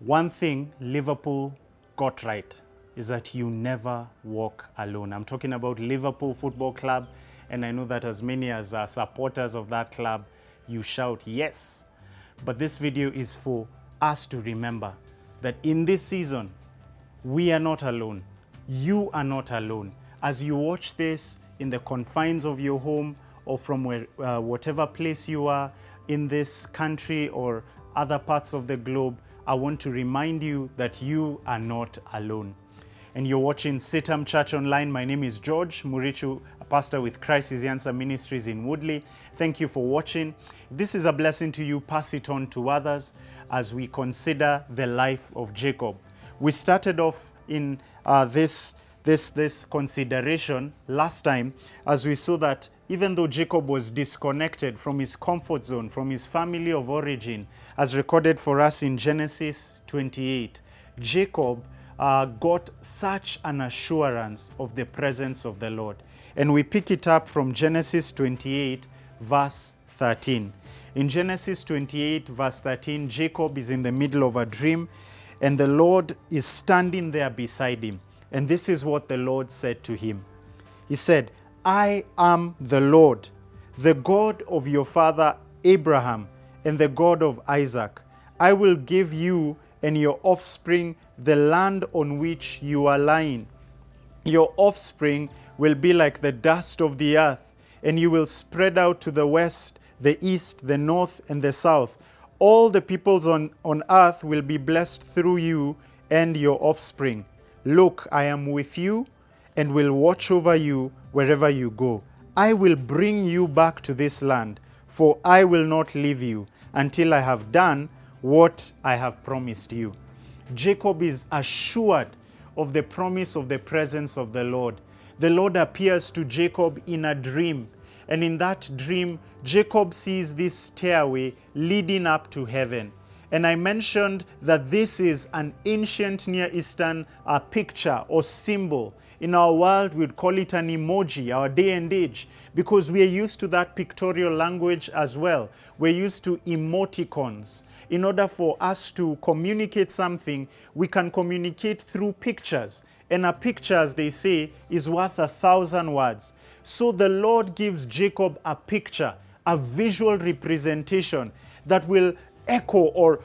One thing Liverpool got right is that you never walk alone. I'm talking about Liverpool Football Club, and I know that as many as are supporters of that club, you shout yes. But this video is for us to remember that in this season, we are not alone. You are not alone. As you watch this in the confines of your home or from whatever place you are in this country or other parts of the globe, I want to remind you that you are not alone. And you're watching CITAM Church Online. My name is George Murichu, a pastor with Christ is the Answer Ministries in Woodley. Thank you for watching. If this is a blessing to you, pass it on to others as we consider the life of Jacob. We started off in this consideration last time as we saw that even though Jacob was disconnected from his comfort zone, from his family of origin, as recorded for us in Genesis 28, Jacob got such an assurance of the presence of the Lord. And we pick it up from Genesis 28, verse 13. In Genesis 28, verse 13, Jacob is in the middle of a dream, and the Lord is standing there beside him. And this is what the Lord said to him. He said, I am the Lord, the God of your father Abraham and the God of Isaac. I will give you and your offspring the land on which you are lying. Your offspring will be like the dust of the earth, and you will spread out to the west, the east, the north, and the south. All the peoples on earth will be blessed through you and your offspring. Look, I am with you and will watch over you wherever you go. I will bring you back to this land, for I will not leave you until I have done what I have promised you. Jacob is assured of the promise of the presence of the Lord. The Lord appears to Jacob in a dream, and in that dream, Jacob sees this stairway leading up to heaven. And I mentioned that this is an ancient Near Eastern picture or symbol. In our world, we'd call it an emoji, our day and age, because we are used to that pictorial language as well. We're used to emoticons. In order for us to communicate something, we can communicate through pictures. And a picture, as they say, is worth 1,000 words. So the Lord gives Jacob a picture, a visual representation that will echo or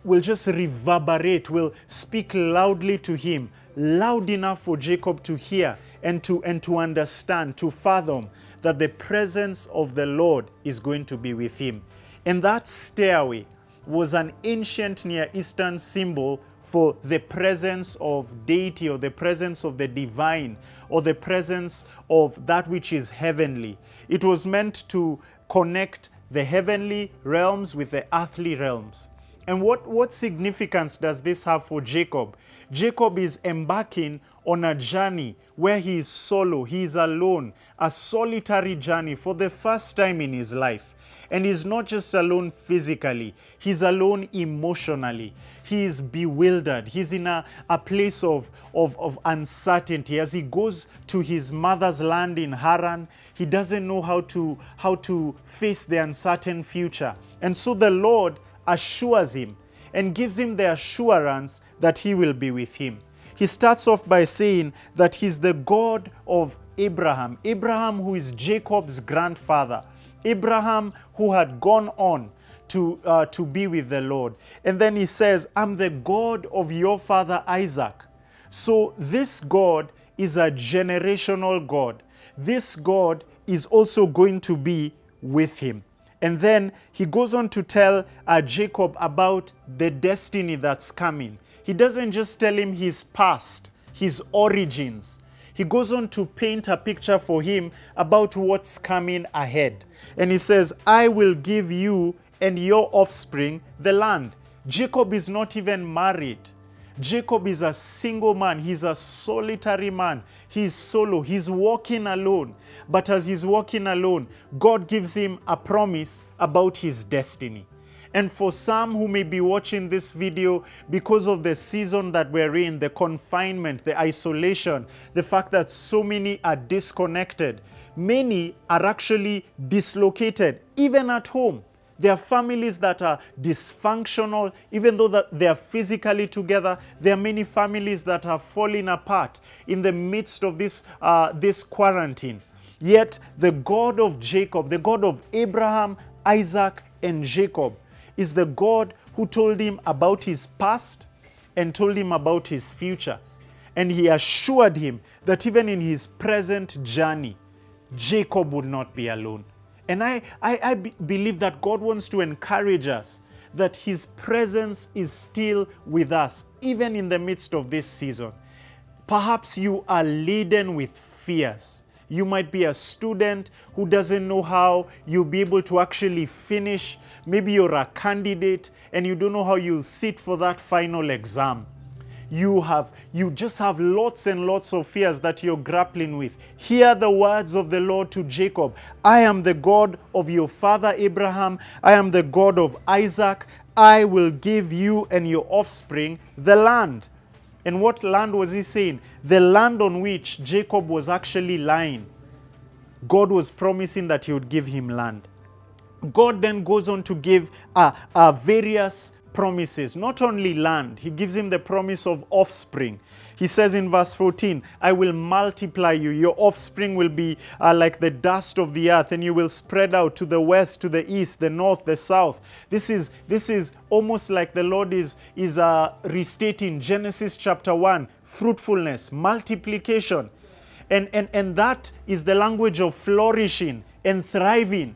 will just reverberate, will speak loudly to him, loud enough for Jacob to hear and to understand, to fathom that the presence of the Lord is going to be with him. And that stairway was an ancient Near Eastern symbol for the presence of deity or the presence of the divine or the presence of that which is heavenly. It was meant to connect the heavenly realms with the earthly realms. And what significance does this have for Jacob? Jacob is embarking on a journey where he is solo, he is alone, a solitary journey for the first time in his life. And he's not just alone physically, he's alone emotionally. He is bewildered. He's in a place of uncertainty. As he goes to his mother's land in Haran, he doesn't know how to face the uncertain future. And so the Lord assures him and gives him the assurance that he will be with him. He starts off by saying that he's the God of Abraham. Abraham, who is Jacob's grandfather. Abraham, who had gone on to be with the Lord. And then he says, I'm the God of your father Isaac. So this God is a generational God. This God is also going to be with him. And then he goes on to tell Jacob about the destiny that's coming. He doesn't just tell him his past, his origins. He goes on to paint a picture for him about what's coming ahead. And he says, I will give you and your offspring the land. Jacob is not even married. Jacob is a single man. He's a solitary man. He's solo. He's walking alone. But as he's walking alone, God gives him a promise about his destiny. And for some who may be watching this video, because of the season that we're in, the confinement, the isolation, the fact that so many are disconnected, many are actually dislocated, even at home. There are families that are dysfunctional, even though that they are physically together. There are many families that are falling apart in the midst of this quarantine. Yet the God of Jacob, the God of Abraham, Isaac, and Jacob, is the God who told him about his past and told him about his future. And he assured him that even in his present journey, Jacob would not be alone. And I believe that God wants to encourage us that his presence is still with us, even in the midst of this season. Perhaps you are laden with fears. You might be a student who doesn't know how you'll be able to actually finish. Maybe you're a candidate and you don't know how you'll sit for that final exam. You just have lots and lots of fears that you're grappling with. Hear the words of the Lord to Jacob. I am the God of your father Abraham. I am the God of Isaac. I will give you and your offspring the land. And what land was he saying? The land on which Jacob was actually lying. God was promising that he would give him land. God then goes on to give various promises, not only land. He gives him the promise of offspring. He says in verse 14, I will multiply you. Your offspring will be like the dust of the earth, and you will spread out to the west, to the east, the north, the south. This is almost like the Lord is restating Genesis chapter 1, fruitfulness, multiplication. And that is the language of flourishing and thriving.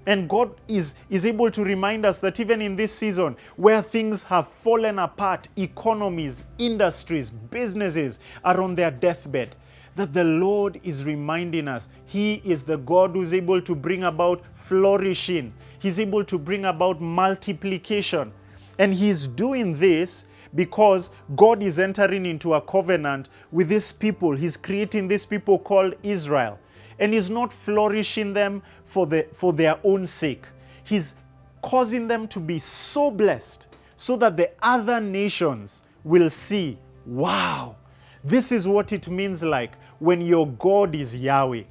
And God is able to remind us that even in this season where things have fallen apart, economies, industries, businesses are on their deathbed, that the Lord is reminding us he is the God who's able to bring about flourishing. He's able to bring about multiplication. And he's doing this because God is entering into a covenant with this people. He's creating this people called Israel. And he's not flourishing them for their own sake. He's causing them to be so blessed so that the other nations will see, wow, this is what it means like when your God is Yahweh.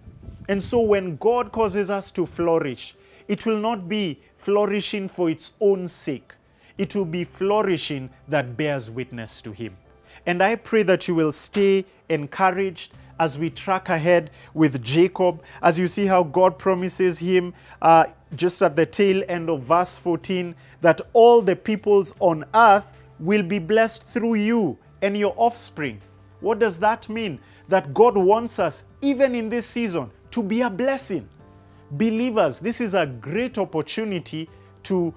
And so when God causes us to flourish, it will not be flourishing for its own sake. It will be flourishing that bears witness to him. And I pray that you will stay encouraged as we track ahead with Jacob, as you see how God promises him just at the tail end of verse 14, that all the peoples on earth will be blessed through you and your offspring. What does that mean? That God wants us, even in this season, to be a blessing. Believers, this is a great opportunity to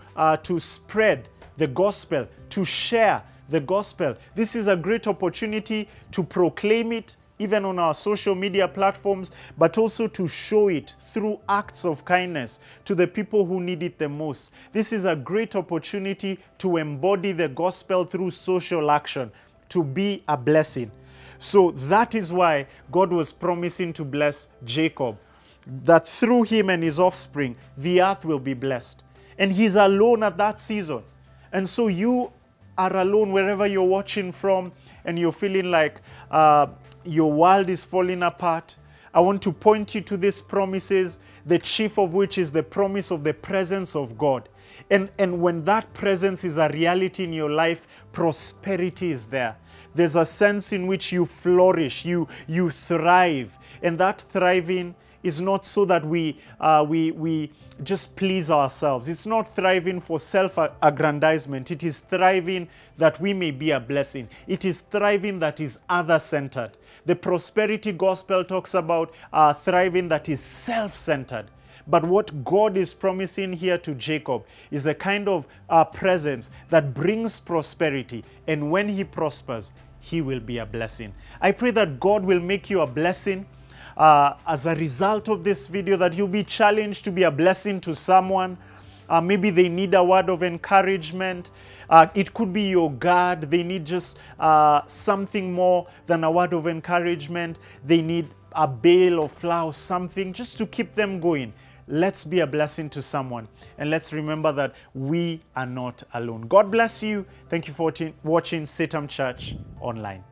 spread the gospel, to share the gospel. This is a great opportunity to proclaim it, even on our social media platforms, but also to show it through acts of kindness to the people who need it the most. This is a great opportunity to embody the gospel through social action, to be a blessing. So that is why God was promising to bless Jacob, that through him and his offspring, the earth will be blessed. And he's alone at that season. And so you are alone wherever you're watching from, and you're feeling like your world is falling apart. I want to point you to these promises, the chief of which is the promise of the presence of God. And when that presence is a reality in your life, prosperity is there. There's a sense in which you flourish, you thrive. And that thriving is not so that we just please ourselves. It's not thriving for self-aggrandizement. It is thriving that we may be a blessing. It is thriving that is other-centered. The prosperity gospel talks about thriving that is self-centered. But what God is promising here to Jacob is the kind of presence that brings prosperity. And when he prospers, he will be a blessing. I pray that God will make you a blessing. As a result of this video, that you'll be challenged to be a blessing to someone. Maybe they need a word of encouragement. It could be your God. They need just something more than a word of encouragement. They need a bale of flour, something just to keep them going. Let's be a blessing to someone. And let's remember that we are not alone. God bless you. Thank you for watching CITAM Church Online.